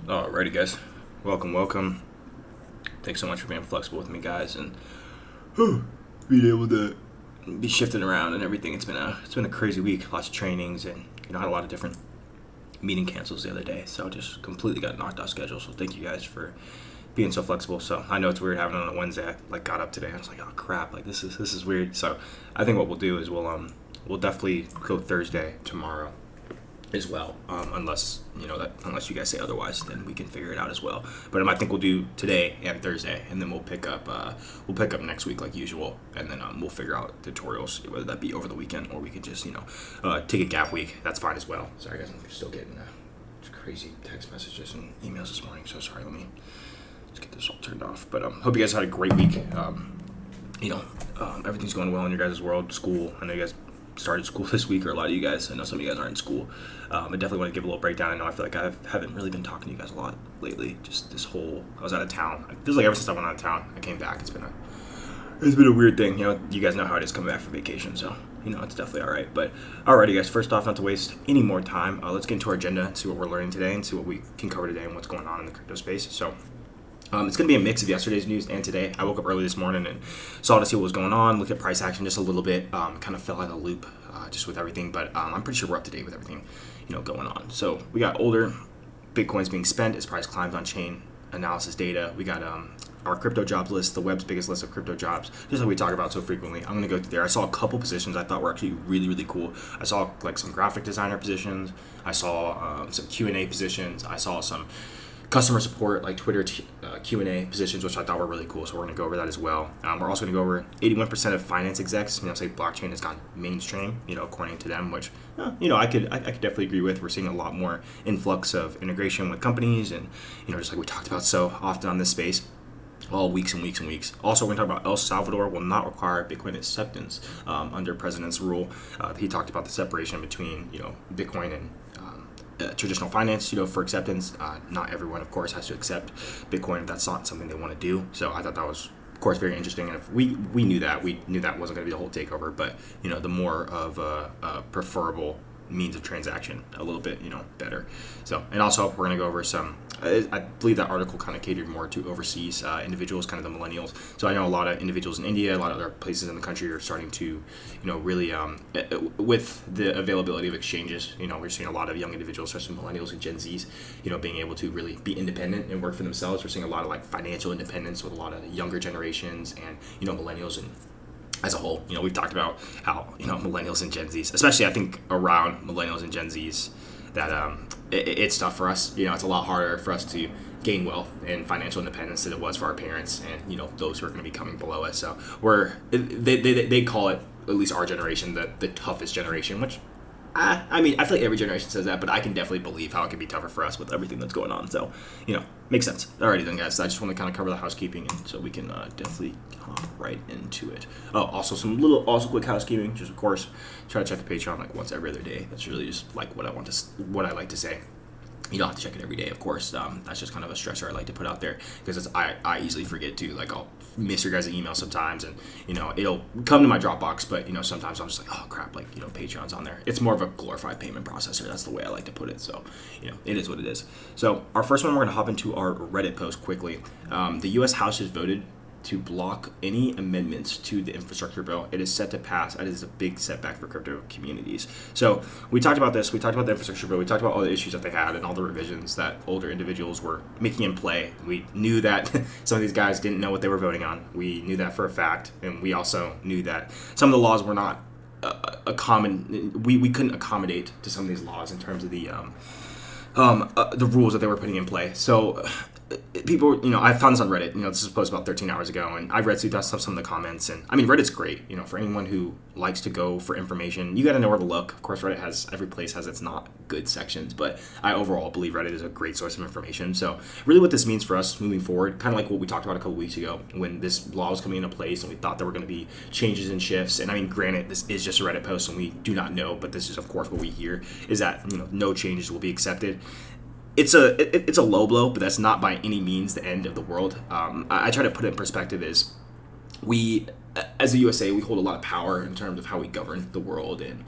Alrighty, guys. Welcome. Thanks so much for being flexible with me, guys, and being able to be shifting around and everything. It's been a crazy week. Lots of trainings, and I had a lot of different meeting cancels the other day, so just completely got knocked off schedule. So thank you guys for being so flexible. So I know it's weird having it on a Wednesday. I got up today and I was like, oh crap, this is weird. So I think what we'll do is we'll definitely go Thursday tomorrow as well, unless you guys say otherwise, then we can figure it out as well. But I think we'll do today and Thursday, and then we'll pick up next week like usual, and then we'll figure out tutorials, whether that be over the weekend or we could just take a gap week. That's fine as well. Sorry guys, I'm still getting crazy text messages and emails this morning, so sorry. Let me just get this all turned off. But hope you guys had a great week. Everything's going well in your guys' world. School, I know you guys started school this week, or a lot of you guys. I know some of you guys aren't in school. I definitely want to give a little breakdown. I know I feel like I haven't really been talking to you guys a lot lately. Just I was out of town. It feels like ever since I went out of town, I came back. It's been a weird thing. You guys know how it is coming back from vacation, so it's definitely all right. But alrighty, guys. First off, not to waste any more time, let's get into our agenda and see what we're learning today and see what we can cover today and what's going on in the crypto space. So it's going to be a mix of yesterday's news and today. I woke up early this morning and saw to see what was going on, looked at price action just a little bit, kind of fell out of the loop just with everything, but I'm pretty sure we're up to date with everything going on. So we got older Bitcoins being spent as price climbs on chain analysis data. We got our crypto jobs list, the web's biggest list of crypto jobs, just like we talk about so frequently. I'm going to go through there. I saw a couple positions I thought were actually really, really cool. I saw some graphic designer positions. I saw some Q&A positions. I saw some customer support, like Twitter Q&A positions, which I thought were really cool. So we're going to go over that as well. We're also going to go over 81% of finance execs, say blockchain has gone mainstream, according to them, which, I could definitely agree with. We're seeing a lot more influx of integration with companies and, just like we talked about so often on this space, all weeks and weeks and weeks. Also, we're going to talk about El Salvador will not require Bitcoin acceptance under president's rule. He talked about the separation between, Bitcoin and traditional finance, for acceptance. Not everyone, of course, has to accept Bitcoin if that's not something they want to do. So I thought that was, of course, very interesting. And if we knew that, wasn't going to be the whole takeover, but the more of a preferable means of transaction, a little bit better. So, and also we're going to go over some, I believe that article kind of catered more to overseas individuals, kind of the millennials. So I know a lot of individuals in India, a lot of other places in the country are starting to really with the availability of exchanges, we're seeing a lot of young individuals, especially millennials and Gen Zs, being able to really be independent and work for themselves. We're seeing a lot of financial independence with a lot of younger generations and millennials and as a whole. We've talked about how millennials and Gen Zs, especially I think around millennials and Gen Zs, that it's tough for us. It's a lot harder for us to gain wealth and financial independence than it was for our parents and those who are going to be coming below us. So they call it, at least our generation, the toughest generation, which I mean, I feel like every generation says that, but I can definitely believe how it can be tougher for us with everything that's going on. So, makes sense. Alrighty then, guys. I just want to kind of cover the housekeeping, and so we can definitely hop right into it. Oh, also quick housekeeping. Just of course, try to check the Patreon once every other day. That's really just what I like to say. You don't have to check it every day, of course. That's just kind of a stressor I like to put out there because I easily forget to. I'll miss your guys' email sometimes, and it'll come to my Dropbox, but sometimes I'm just like, oh crap, Patreon's on there. It's more of a glorified payment processor. That's the way I like to put it. So it is what it is. So our first one, we're gonna hop into our Reddit post quickly. The U.S. House has voted to block any amendments to the infrastructure bill. It is set to pass. That is a big setback for crypto communities. So we talked about this. We talked about the infrastructure bill. We talked about all the issues that they had and all the revisions that older individuals were making in play. We knew that some of these guys didn't know what they were voting on. We knew that for a fact. And we also knew that some of the laws were not we couldn't accommodate to some of these laws in terms of the rules that they were putting in play. So people, I found this on Reddit. This was posted about 13 hours ago, and I've read through some of the comments. And I mean, Reddit's great. For anyone who likes to go for information, you got to know where to look. Of course, every place has its not good sections, but I overall believe Reddit is a great source of information. So really, what this means for us moving forward, kind of like what we talked about a couple weeks ago when this law was coming into place, and we thought there were going to be changes and shifts. And I mean, granted, this is just a Reddit post, and we do not know, but this is of course what we hear is that no changes will be accepted. it's a low blow, but that's not by any means the end of the world. I try to put it in perspective is we, as the USA, we hold a lot of power in terms of how we govern the world and,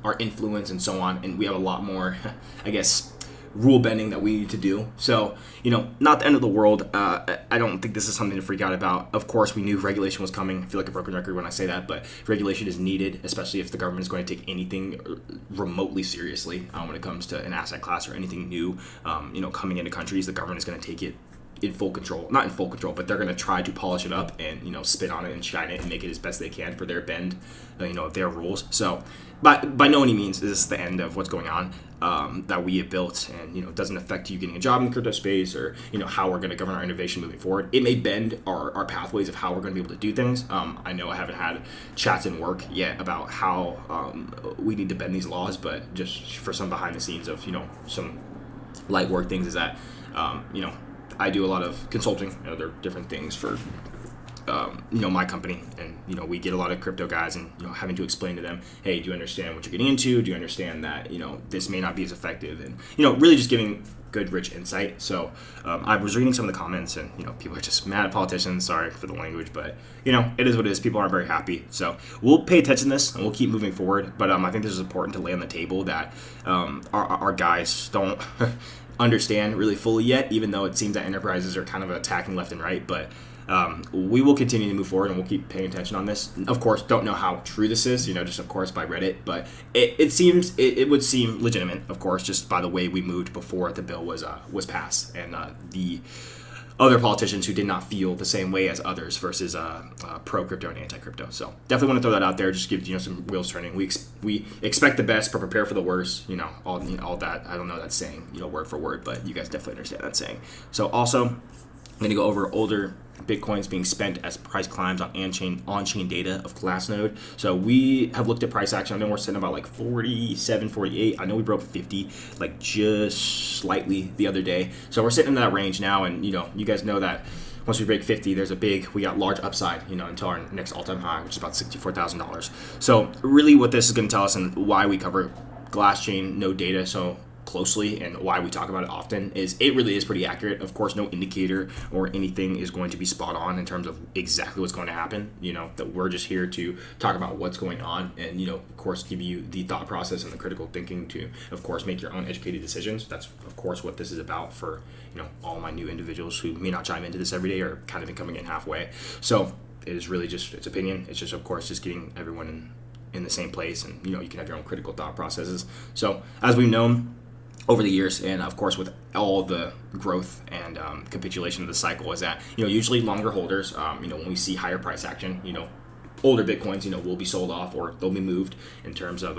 our influence and so on. And we have a lot more, I guess, rule bending that we need to do. So, not the end of the world. I don't think this is something to freak out about. Of course, we knew regulation was coming. I feel like a broken record when I say that, but regulation is needed, especially if the government is going to take anything remotely seriously when it comes to an asset class or anything new, coming into countries. The government is going to take it in full control, not in full control, but they're going to try to polish it up and, spit on it and shine it and make it as best they can for their bend, of their rules. So by no any means is this the end of what's going on that we have built, and, it doesn't affect you getting a job in the crypto space or, how we're going to govern our innovation moving forward. It may bend our pathways of how we're going to be able to do things. I know I haven't had chats in work yet about how we need to bend these laws, but just for some behind the scenes of, some light work things is that, I do a lot of consulting and other different things for, my company. And, we get a lot of crypto guys and, having to explain to them, hey, do you understand what you're getting into? Do you understand that, this may not be as effective? And, really just giving good, rich insight. So I was reading some of the comments and, people are just mad at politicians. Sorry for the language, but, it is what it is. People aren't very happy. So we'll pay attention to this and we'll keep moving forward. But I think this is important to lay on the table that our guys don't understand really fully yet, even though it seems that enterprises are kind of attacking left and right. But we will continue to move forward and we'll keep paying attention on this. Of course, don't know how true this is, just of course by Reddit, but it would seem legitimate, of course, just by the way we moved before the bill was passed, and the other politicians who did not feel the same way as others versus pro crypto and anti crypto. So definitely want to throw that out there. Just give some wheels turning. We expect the best, but prepare for the worst. All that. I don't know that saying word for word, but you guys definitely understand that saying. So also, I'm going to go over older Bitcoins being spent as price climbs on on-chain data of Glassnode. So we have looked at price action. I know we're sitting about like 47, 48. I know we broke 50 like just slightly the other day. So we're sitting in that range now, and you guys know that once we break 50, we got large upside, until our next all-time high, which is about $64,000. So really what this is going to tell us and why we cover Glasschain node data so closely and why we talk about it often is it really is pretty accurate. Of course, no indicator or anything is going to be spot on in terms of exactly what's going to happen. That we're just here to talk about what's going on and, of course, give you the thought process and the critical thinking to, of course, make your own educated decisions. That's, of course, what this is about for, all my new individuals who may not chime into this every day or kind of been coming in halfway. So it is really just its opinion. It's just, of course, just getting everyone in the same place, and, you can have your own critical thought processes. So as we've known over the years, and of course with all the growth and capitulation of the cycle, is that usually longer holders, when we see higher price action, older Bitcoins, will be sold off or they'll be moved in terms of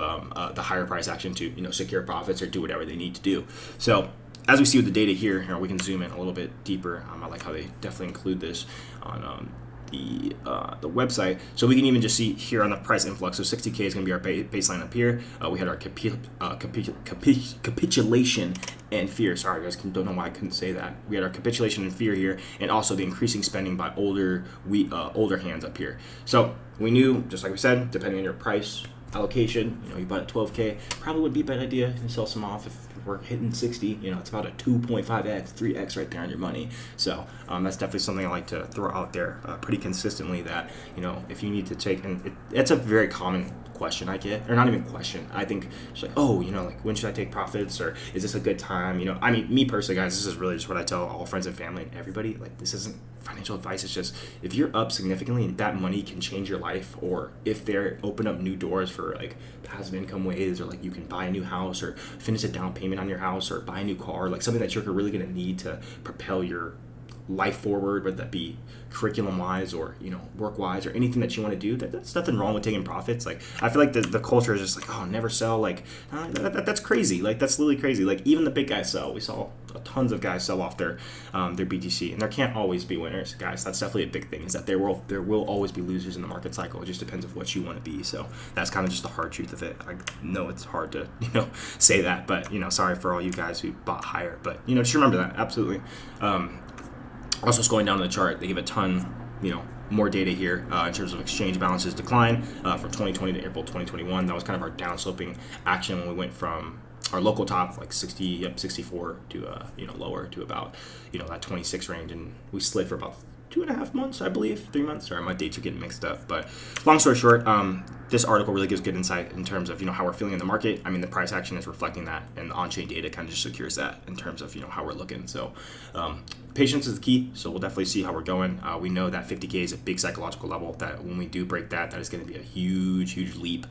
the higher price action to secure profits or do whatever they need to do. So as we see with the data here, we can zoom in a little bit deeper. I like how they definitely include this on the website. So we can even just see here on the price influx. So 60K is going to be our baseline up here. We had our capitulation and fear. Sorry guys, don't know why I couldn't say that. We had our capitulation and fear here, and also the increasing spending by older hands up here. So we knew, just like we said, depending on your price allocation, you bought at 12K, probably would be a bad idea to sell some off if we're hitting 60. It's about a 2.5x, 3x right there on your money. So that's definitely something I like to throw out there pretty consistently, that if you need to take, and it's a very common question I get, or not even question, I think it's like, oh, like when should I take profits, or is this a good time? Me personally, guys, this is really just what I tell all friends and family and everybody. Like, this isn't financial advice. It's just, if you're up significantly and that money can change your life, or if they're open up new doors for like passive income ways, or like you can buy a new house or finish a down payment on your house or buy a new car, like something that you're really going to need to propel your life forward, whether that be curriculum wise or work wise or anything that you want to do, that's nothing wrong with taking profits. Like, I feel like the culture is just like, oh, never sell. Like that's crazy. Like, that's literally crazy. Like, even the big guys sell. We saw tons of guys sell off their BTC, and there can't always be winners, guys. That's definitely a big thing, is that there will always be losers in the market cycle. It just depends on what you want to be. So that's kind of just the hard truth of it. I know it's hard to say that, but sorry for all you guys who bought higher, but just remember that. Absolutely. Also, scrolling down the chart, they give a ton, more data here in terms of exchange balances decline from 2020 to April 2021. That was kind of our downsloping action when we went from our local top like 60, yep, 64 to lower to about that 26 range, and we slid for about 2.5 months, I believe, 3 months. Sorry, my dates are getting mixed up. But long story short, this article really gives good insight in terms of how we're feeling in the market. I mean, the price action is reflecting that, and the on-chain data kind of just secures that in terms of how we're looking. So patience is the key. So we'll definitely see how we're going. We know that 50K is a big psychological level. That when we do break that, that is going to be a huge, huge leap.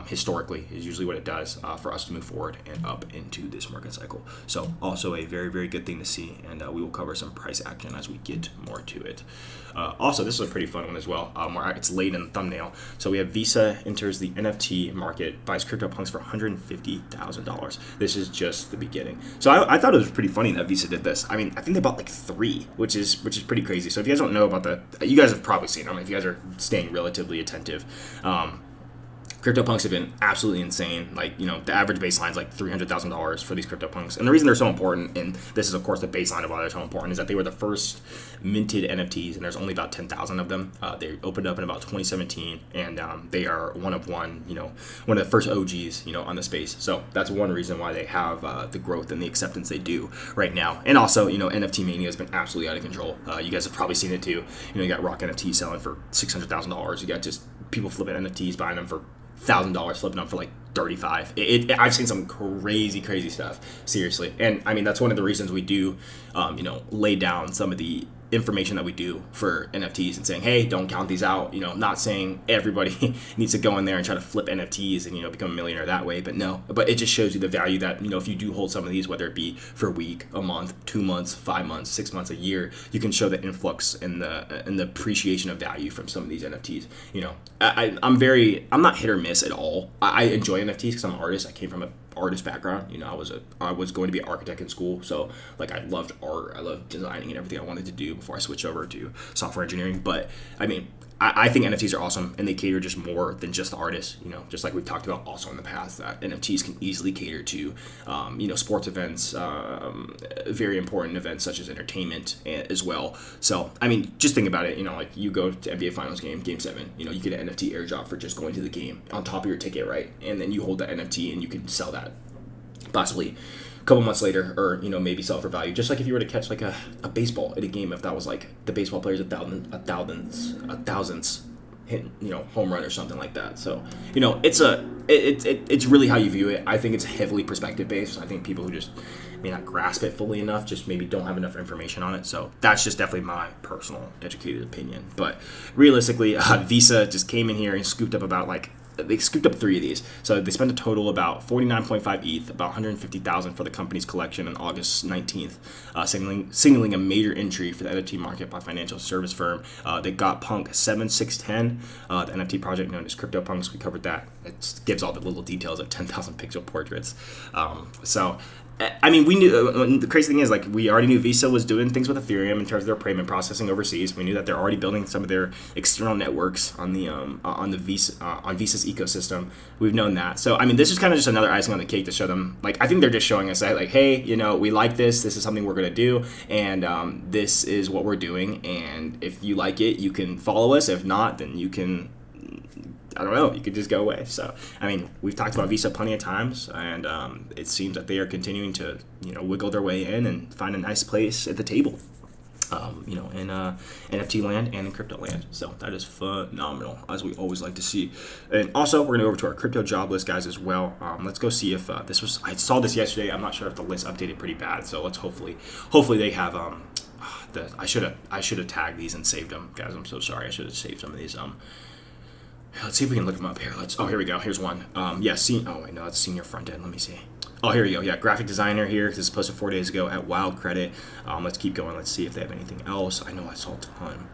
Historically, is usually what it does for us to move forward and up into this market cycle. So also a very, very good thing to see, and we will cover some price action as we get more to it. Also, this is a pretty fun one as well. Where it's late in the thumbnail. So we have Visa enters the NFT market, buys CryptoPunks for $150,000. This is just the beginning. So I thought it was pretty funny that Visa did this. I mean, I think they bought like 3, which is pretty crazy. So if you guys don't know about you guys have probably seen them. If you guys are staying relatively attentive. CryptoPunks have been absolutely insane. Like, the average baseline is like $300,000 for these CryptoPunks. And the reason they're so important, and this is, of course, the baseline of why they're so important, is that they were the first minted NFTs, and there's only about 10,000 of them. They opened up in about 2017, and they are one of the first OGs, on the space. So that's one reason why they have the growth and the acceptance they do right now. And also, NFT mania has been absolutely out of control. You guys have probably seen it too. You got Rock NFT selling for $600,000. You got just people flipping NFTs, buying them for $1,000, flipping them for like 35. I've seen some crazy stuff, seriously. And I mean, that's one of the reasons we do, lay down some of the information that we do for NFTs and saying, hey, don't count these out. Not saying everybody needs to go in there and try to flip NFTs and become a millionaire that way, but it just shows you the value that if you do hold some of these, whether it be for a week, a month, 2 months, 5 months, 6 months, a year, you can show the influx and the appreciation of value from some of these NFTs. I'm not hit or miss at all. I enjoy NFTs because I'm an artist. I came from an artist background. I was going to be an architect in school, so like I loved art, I loved designing and everything I wanted to do before I switched over to software engineering. But I mean, I think NFTs are awesome, and they cater just more than just the artists. Just like we've talked about also in the past, that NFTs can easily cater to sports events, very important events such as entertainment as well. So I mean, just think about it. Like you go to NBA Finals game 7, you get an NFT airdrop for just going to the game on top of your ticket, right? And then you hold that NFT and you can sell that possibly a couple months later, or maybe sell for value. Just like if you were to catch like a baseball at a game, if that was like the baseball player's a thousandths hit home run or something like that. So it's really how you view it. I think it's heavily perspective based. I think people who just may not grasp it fully enough just maybe don't have enough information on it. So that's just definitely my personal educated opinion. But realistically, Visa just came in here and scooped up they scooped up 3 of these. So they spent a total about 49.5 ETH, about 150,000 for the company's collection on August 19th, signaling a major entry for the NFT market by financial service firm. They got Punk 7610, the NFT project known as CryptoPunks. We covered that. It gives all the little details of 10,000 pixel portraits. So I mean, we knew, the crazy thing is, like, we already knew Visa was doing things with Ethereum in terms of their payment processing overseas. We knew that they're already building some of their external networks on Visa's ecosystem. We've known that. So, I mean, this is kind of just another icing on the cake to show them, like, I think they're just showing us that, like, hey, we like this. This is something we're going to do. And this is what we're doing. And if you like it, you can follow us. If not, then you can, I don't know, you could just go away. So, I mean, we've talked about Visa plenty of times, and it seems that they are continuing to, wiggle their way in and find a nice place at the table, in NFT land and in crypto land. So that is phenomenal, as we always like to see. And also, we're going to go over to our crypto job list, guys, as well. Let's go see if I saw this yesterday. I'm not sure if the list updated pretty bad. So let's hopefully they have, I should have tagged these and saved them, guys. I'm so sorry. I should have saved some of these. Let's see if we can look them up here. Here we go. Here's one. That's senior front end. Let me see. Oh, here we go. Yeah, graphic designer here. This was posted 4 days ago at Wild Credit. Let's keep going. Let's see if they have anything else. I know I saw a ton.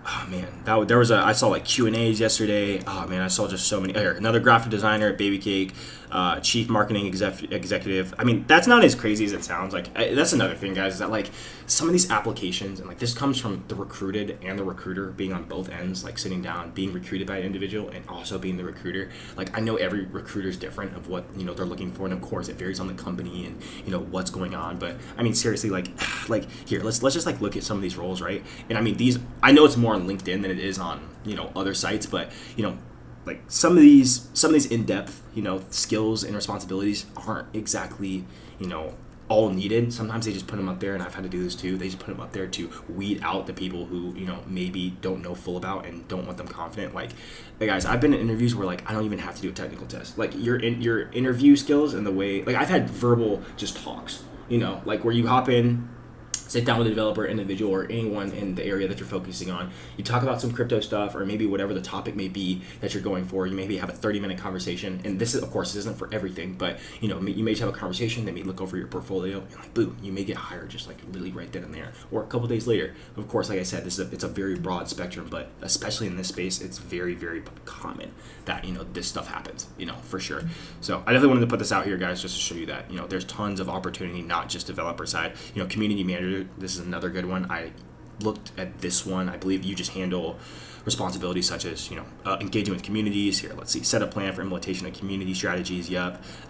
Oh man, I saw like Q&As yesterday. Oh man, I saw just so many. Here, another graphic designer at Baby Cake, chief marketing executive. I mean, that's not as crazy as it sounds. Like, that's another thing, guys, is that like some of these applications, and like this comes from the recruited and the recruiter being on both ends, like sitting down, being recruited by an individual and also being the recruiter. Like, I know every recruiter is different of what they're looking for, and of course it varies on the company and what's going on. But I mean, seriously, like here, let's just like look at some of these roles, right? And I mean, I know it's more on LinkedIn than it is on other sites, but like some of these in-depth, skills and responsibilities aren't exactly, all needed. Sometimes they just put them up there, and I've had to do this too. They just put them up there to weed out the people who, maybe don't know full about and don't want them confident. Like, hey guys, I've been in interviews where like I don't even have to do a technical test. Like your interview skills and the way, like I've had verbal just talks, like where you hop in, sit down with a developer, individual, or anyone in the area that you're focusing on. You talk about some crypto stuff, or maybe whatever the topic may be that you're going for. You maybe have a 30-minute conversation, and this is, of course, this isn't for everything, but you may just have a conversation. They may look over your portfolio, and like boom, you may get hired just like really right then and there, or a couple days later. Of course, like I said, it's a very broad spectrum, but especially in this space, it's very, very common that this stuff happens, for sure. So I definitely wanted to put this out here, guys, just to show you that there's tons of opportunity, not just developer side. Community manager. This is another good one. I looked at this one. I believe you just handle responsibilities such as engaging with communities. Here, let's see, set a plan for implementation of community strategies.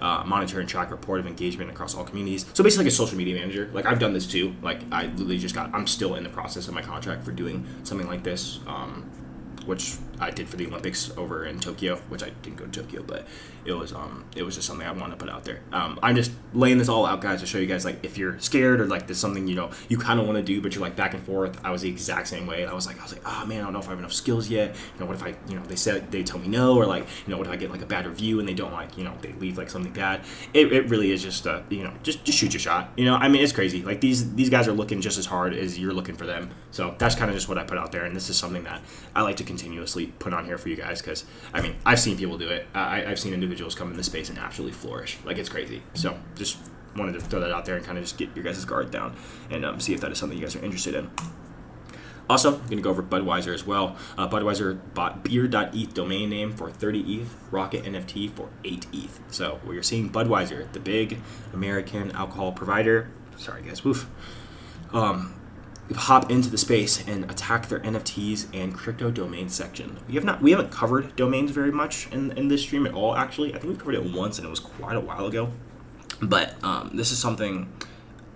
Monitor and track report of engagement across all communities. So basically like a social media manager. Like I've done this too. Like I literally I'm still in the process of my contract for doing something like this, which I did for the Olympics over in Tokyo, which I didn't go to Tokyo, but it was just something I wanted to put out there. I'm just laying this all out, guys, to show you guys, like, if you're scared or like there's something you kind of want to do, but you're like back and forth. I was the exact same way. I was like, oh man, I don't know if I have enough skills yet. What if I, they tell me no, or like, what if I get like a bad review and they don't like, they leave like something bad. It really is just just shoot your shot. I mean, it's crazy. Like these guys are looking just as hard as you're looking for them. So that's kind of just what I put out there, and this is something that I like to continuously put on here for you guys, because I mean, I've seen people do it. I've seen individuals come in this space and absolutely flourish. Like, it's crazy. So just wanted to throw that out there and kind of just get your guys' guard down and see if that is something you guys are interested in. Also, I'm going to go over Budweiser as well. Budweiser bought beer.eth domain name for 30 ETH, Rocket NFT for 8 ETH. So we're seeing Budweiser, the big American alcohol provider. Sorry guys, woof. Hop into the space and attack their NFTs and crypto domain section. We haven't covered domains very much in this stream at all, actually. I think we covered it once, and it was quite a while ago. But this is something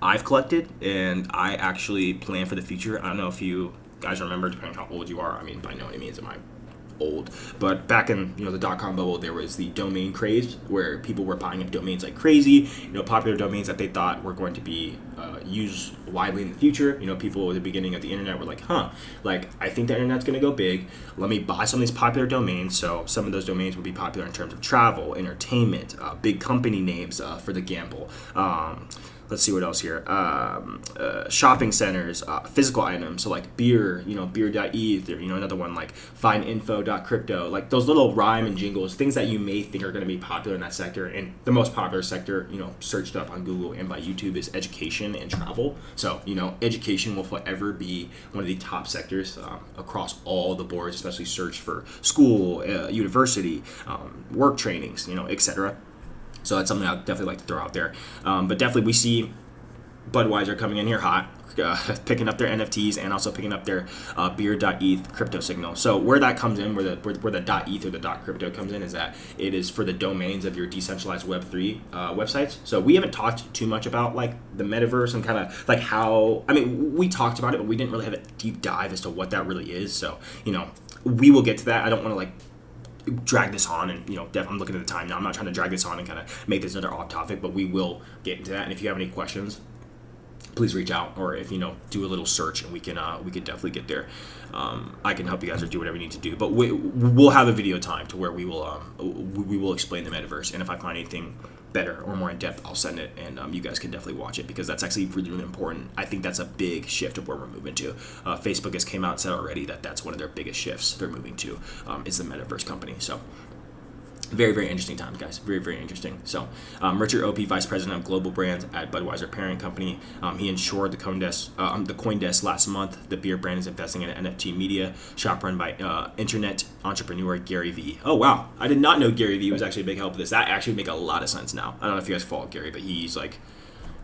I've collected, and I actually plan for the future. I don't know if you guys remember, depending on how old you are. I mean, by no means am I old, but back in the .com bubble, there was the domain craze where people were buying up domains like crazy. Popular domains that they thought were going to be used widely in the future. People at the beginning of the internet were like, I think the internet's going to go big. Let me buy some of these popular domains. So some of those domains would be popular in terms of travel, entertainment, big company names for the gamble. Let's see what else here. Shopping centers, physical items. So like beer, beer.eth, or, another one like findinfo.crypto. Like those little rhyme and jingles, things that you may think are going to be popular in that sector. And the most popular sector, searched up on Google and by YouTube is education and travel. So, education will forever be one of the top sectors across all the boards, especially search for school, university, work trainings, etc. So that's something I'd definitely like to throw out there. But definitely we see Budweiser coming in here hot, picking up their NFTs and also picking up their beer.eth crypto signal. So where that comes in, where the .eth or the .crypto comes in, is that it is for the domains of your decentralized Web3 websites. So we haven't talked too much about like the metaverse and kind of like how, I mean, we talked about it, but we didn't really have a deep dive as to what that really is. So, we will get to that. I don't want to like drag this on, and I'm looking at the time now. I'm not trying to drag this on and kind of make this another off topic, but we will get into that. And if you have any questions, please reach out, or if do a little search, and we can definitely get there. I can help you guys or do whatever you need to do, but we'll have a video time to where we will explain the metaverse, and if I find anything better or more in depth, I'll send it, and you guys can definitely watch it, because that's actually really, really important. I think that's a big shift of where we're moving to. Facebook has came out and said already that that's one of their biggest shifts they're moving to, is the metaverse company. So very, very interesting times, guys. Very, very interesting. So, Richard Opie, Vice President of Global Brands at Budweiser Parent Company, he ensured the CoinDesk last month. The beer brand is investing in an NFT media shop run by internet entrepreneur Gary Vee. Oh, wow. I did not know Gary Vee was actually a big help with this. That actually would make a lot of sense now. I don't know if you guys follow Gary, but he's like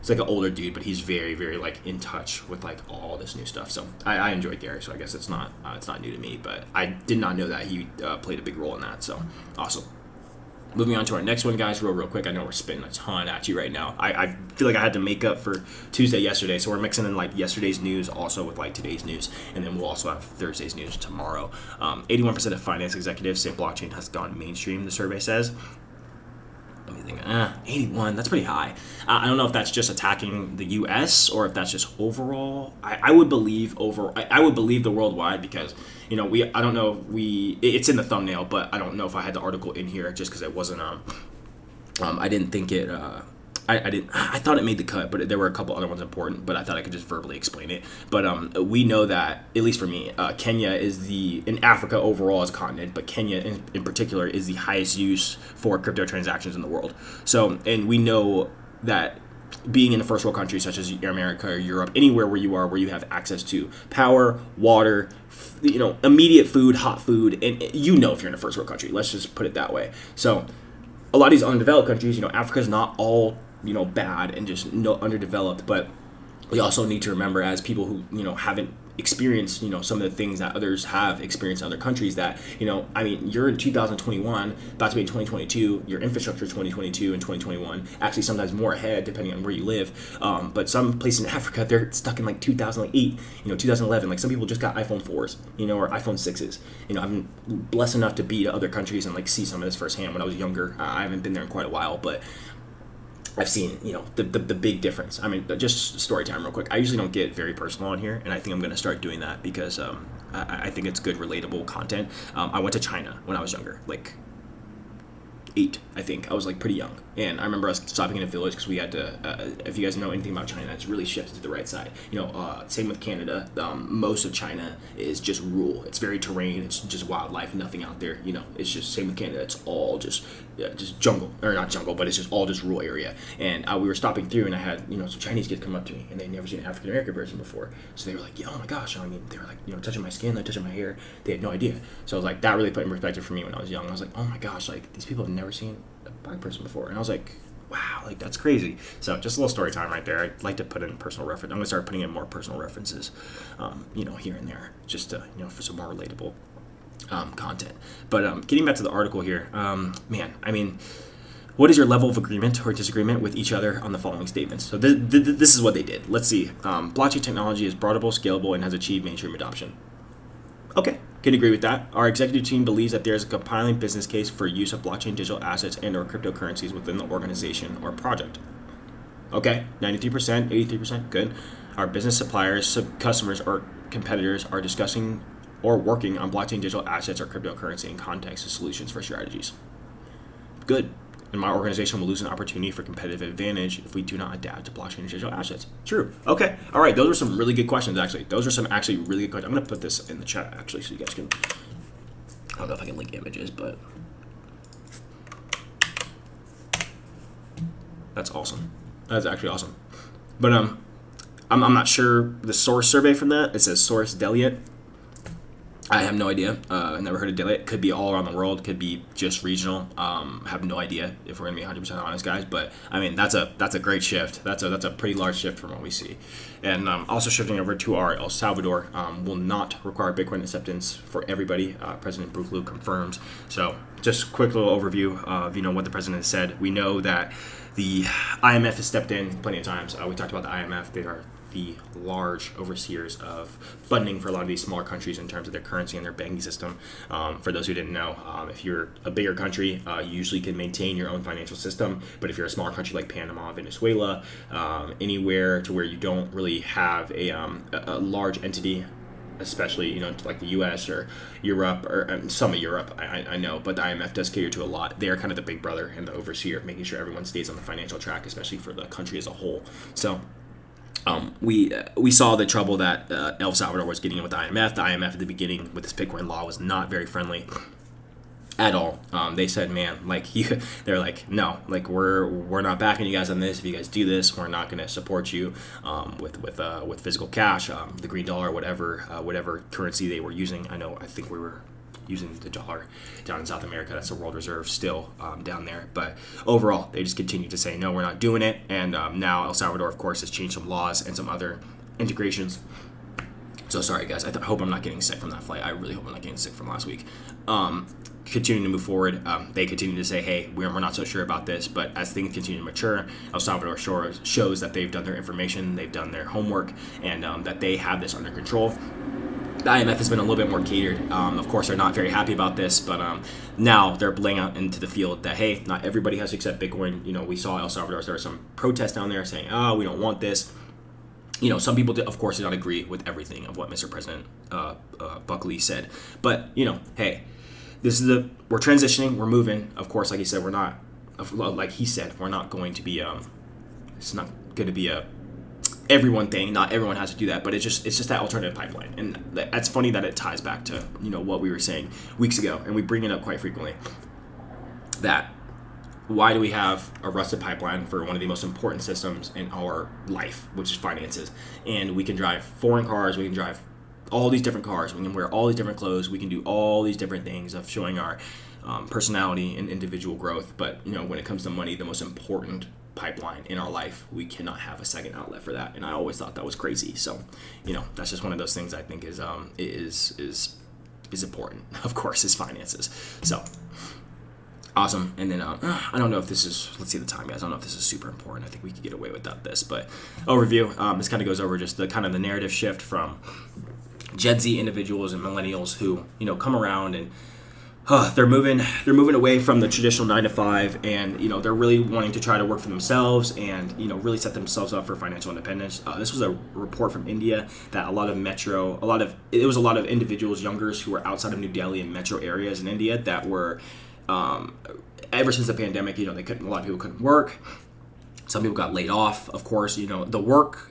an older dude, but he's very, very like in touch with like all this new stuff. So I enjoy Gary, so I guess it's not new to me, but I did not know that he played a big role in that. So awesome. Moving on to our next one, guys, real quick. I know we're spitting a ton at you right now. I feel like I had to make up for Tuesday yesterday, so we're mixing in like yesterday's news also with like today's news, and then we'll also have Thursday's news tomorrow. 81% of finance executives say blockchain has gone mainstream, the survey says. Let me think. 81. That's pretty high. I don't know if that's just attacking the U.S. or if that's just overall. I would believe I would believe the worldwide because I don't know it's in the thumbnail, but I don't know if I had the article in here just because it wasn't I didn't think it. I thought it made the cut, but there were a couple other ones important, but I thought I could just verbally explain it. But we know that, at least for me, Kenya is in Africa overall as a continent, but Kenya in particular is the highest use for crypto transactions in the world. So, and we know that being in a first world country such as America or Europe, anywhere where you are, where you have access to power, water, immediate food, hot food, and if you're in a first world country, let's just put it that way. So a lot of these undeveloped countries, Africa's not all bad and just underdeveloped, but we also need to remember as people who haven't experienced some of the things that others have experienced in other countries that you're in 2021 about to be in 2022, your infrastructure is 2022 and 2021, actually sometimes more ahead depending on where you live, but some places in Africa they're stuck in like 2008, 2011. Like some people just got iPhone 4s or iPhone 6s. I'm blessed enough to be to other countries and like see some of this firsthand. When I was younger, I haven't been there in quite a while, but I've seen, the big difference. Just story time real quick. I usually don't get very personal on here, and I think I'm going to start doing that because I think it's good, relatable content. I went to China when I was younger, like 8, I think. I was like pretty young, and I remember us stopping in a village because we had to. If you guys know anything about China, it's really shifted to the right side. Same with Canada. Most of China is just rural. It's very terrain. It's just wildlife. Nothing out there. It's just same with Canada. It's all just jungle, or not jungle, but it's just all just rural area. And we were stopping through, and I had some Chinese kids come up to me, and they'd never seen an African American person before. So they were like, "Oh my gosh!" They were like, touching my skin, like touching my hair. They had no idea. So I was like, that really put in perspective for me when I was young. I was like, "Oh my gosh!" Like these people have never seen a black person before, and I was like, wow, like that's crazy. So just a little story time right there. I'd like to put in personal reference. I'm gonna start putting in more personal references, here and there, just to, for some more relatable content. But getting back to the article here, what is your level of agreement or disagreement with each other on the following statements? So this is what they did. Let's see. Blockchain technology is broadable, scalable, and has achieved mainstream adoption. Okay, can agree with that. Our executive team believes that there is a compelling business case for use of blockchain digital assets and or cryptocurrencies within the organization or project. Okay, 93%, 83%, good. Our business suppliers, customers, or competitors are discussing or working on blockchain digital assets or cryptocurrency in context of solutions for strategies. Good. And my organization will lose an opportunity for competitive advantage if we do not adapt to blockchain digital assets. True. Okay. All right. Those are some really good questions, actually. Those are some actually really good questions. I'm going to put this in the chat, actually, so you guys can... I don't know if I can link images, but... That's awesome. That's actually awesome. But I'm not sure the source survey from that. It says source Deliet. I have no idea. I've never heard of Deliet. Could be all around the world. Could be just regional. Have no idea if we're gonna be 100% honest, guys. But that's a great shift. That's a pretty large shift from what we see. And also shifting over to our El Salvador will not require Bitcoin acceptance for everybody. President Buklu confirms. So just quick little overview of what the president has said. We know that the IMF has stepped in plenty of times. We talked about the IMF. They are the large overseers of funding for a lot of these smaller countries in terms of their currency and their banking system. For those who didn't know, if you're a bigger country, you usually can maintain your own financial system. But if you're a smaller country like Panama, Venezuela, anywhere to where you don't really have a large entity, especially like the U.S. or Europe or some of Europe, I know, but the IMF does cater to a lot. They are kind of the big brother and the overseer of making sure everyone stays on the financial track, especially for the country as a whole. So we saw the trouble that El Salvador was getting in with the IMF. The IMF at the beginning with this Bitcoin law was not very friendly at all. They said, man, they're like, no, like we're not backing you guys on this. If you guys do this, we're not going to support you with physical cash, the green dollar, whatever currency they were using. I think we were using the dollar down in South America. That's the world reserve still down there. But overall, they just continue to say, no, we're not doing it. And now El Salvador, of course, has changed some laws and some other integrations So sorry, guys. I hope I'm not getting sick from that flight. I really hope I'm not getting sick from last week. Continuing to move forward, they continue to say, hey, we're not so sure about this, but as things continue to mature, El Salvador shows that they've done their information, they've done their homework, and that they have this under control. The IMF has been a little bit more catered. Of course, they're not very happy about this, but now they're laying out into the field that, hey, not everybody has to accept Bitcoin. We saw El Salvador, there were some protests down there saying, we don't want this. Some people, of course, did not agree with everything of what Mr. President Buckley said. But, hey, we're transitioning, we're moving. Of course, like he said, we're not going to be, it's not going to be a everyone thing. Not everyone has to do that, but it's just that alternative pipeline. And that's funny that it ties back to, what we were saying weeks ago, and we bring it up quite frequently, that why do we have a rusted pipeline for one of the most important systems in our life, which is finances? And we can drive foreign cars, we can drive all these different cars, we can wear all these different clothes, we can do all these different things of showing our personality and individual growth. But, when it comes to money, the most important pipeline in our life, we cannot have a second outlet for that. And I always thought that was crazy. So, that's just one of those things I think is important, of course, is finances. So awesome. And then I don't know if this is, let's see the time, guys. I don't know if this is super important. I think we could get away without this, but overview, this kind of goes over just the kind of the narrative shift from Gen Z individuals and millennials who, come around and they're moving away from the traditional 9 to 5, and they're really wanting to try to work for themselves and really set themselves up for financial independence. This was a report from India that it was a lot of individuals, youngers, who were outside of New Delhi and metro areas in India that were ever since the pandemic, a lot of people couldn't work. Some people got laid off. Of course, the work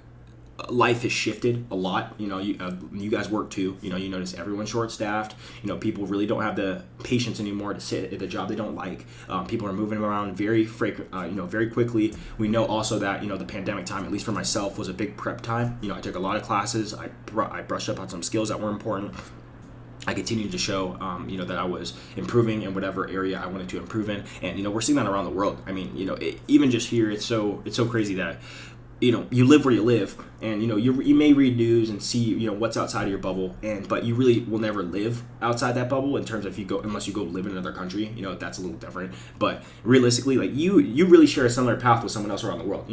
life has shifted a lot. You guys work too. You notice everyone's short-staffed. People really don't have the patience anymore to sit at a job they don't like. People are moving around very quickly. We know also that the pandemic time, at least for myself, was a big prep time. I took a lot of classes. I brushed up on some skills that were important. I continued to show, that I was improving in whatever area I wanted to improve in, and we're seeing that around the world. I mean, even just here, it's so crazy that you live where you live, and you may read news and see what's outside of your bubble, but you really will never live outside that bubble in terms of unless you go live in another country. That's a little different. But realistically, like you really share a similar path with someone else around the world.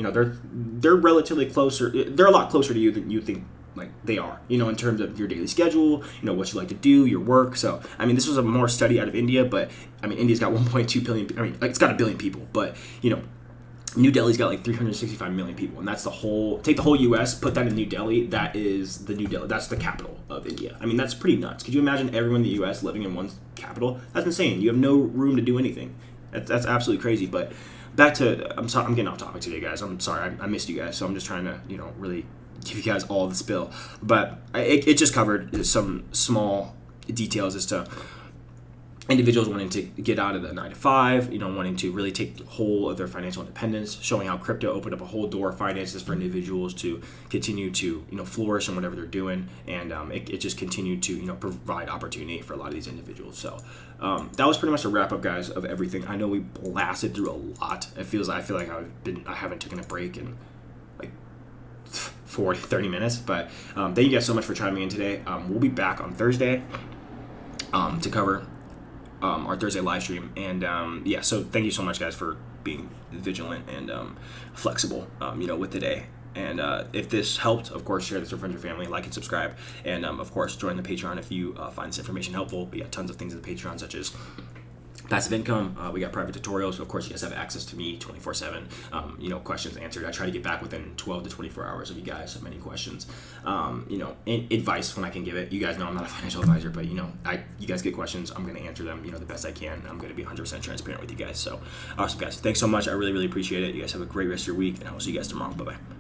They're relatively closer. They're a lot closer to you than you think. Like they are, in terms of your daily schedule, what you like to do, your work. So, I mean, this was a more study out of India, but I mean, India's got 1.2 billion. I mean, like it's got 1 billion people, but New Delhi's got like 365 million people, and that's take the whole U.S., put that in New Delhi. That is the New Delhi. That's the capital of India. I mean, that's pretty nuts. Could you imagine everyone in the U.S. living in one capital? That's insane. You have no room to do anything. That's absolutely crazy. But back to, I'm sorry, I'm getting off topic today, guys. I'm sorry, I missed you guys, so I'm just trying to, really give you guys all the spill. But it just covered some small details as to individuals wanting to get out of the 9 to 5, wanting to really take hold of their financial independence, showing how crypto opened up a whole door of finances for individuals to continue to, flourish in whatever they're doing. And it just continued to, provide opportunity for a lot of these individuals. So that was pretty much a wrap up, guys, of everything. I know we blasted through a lot. I feel like I haven't taken a break in like 30 minutes, but thank you guys so much for chiming me in today. We'll be back on Thursday to cover our Thursday live stream, and so thank you so much, guys, for being vigilant and flexible with the day. And if this helped, of course, share this with friends and family, like and subscribe, and of course join the Patreon if you find this information helpful. We got tons of things in the Patreon, such as passive income. We got private tutorials. Of course, you guys have access to me 24/7. Questions answered. I try to get back within 12 to 24 hours of you guys have many questions. Advice when I can give it. You guys know I'm not a financial advisor, but you guys get questions. I'm going to answer them, the best I can. I'm going to be 100% transparent with you guys. So awesome, guys. Thanks so much. I really, really appreciate it. You guys have a great rest of your week, and I will see you guys tomorrow. Bye-bye.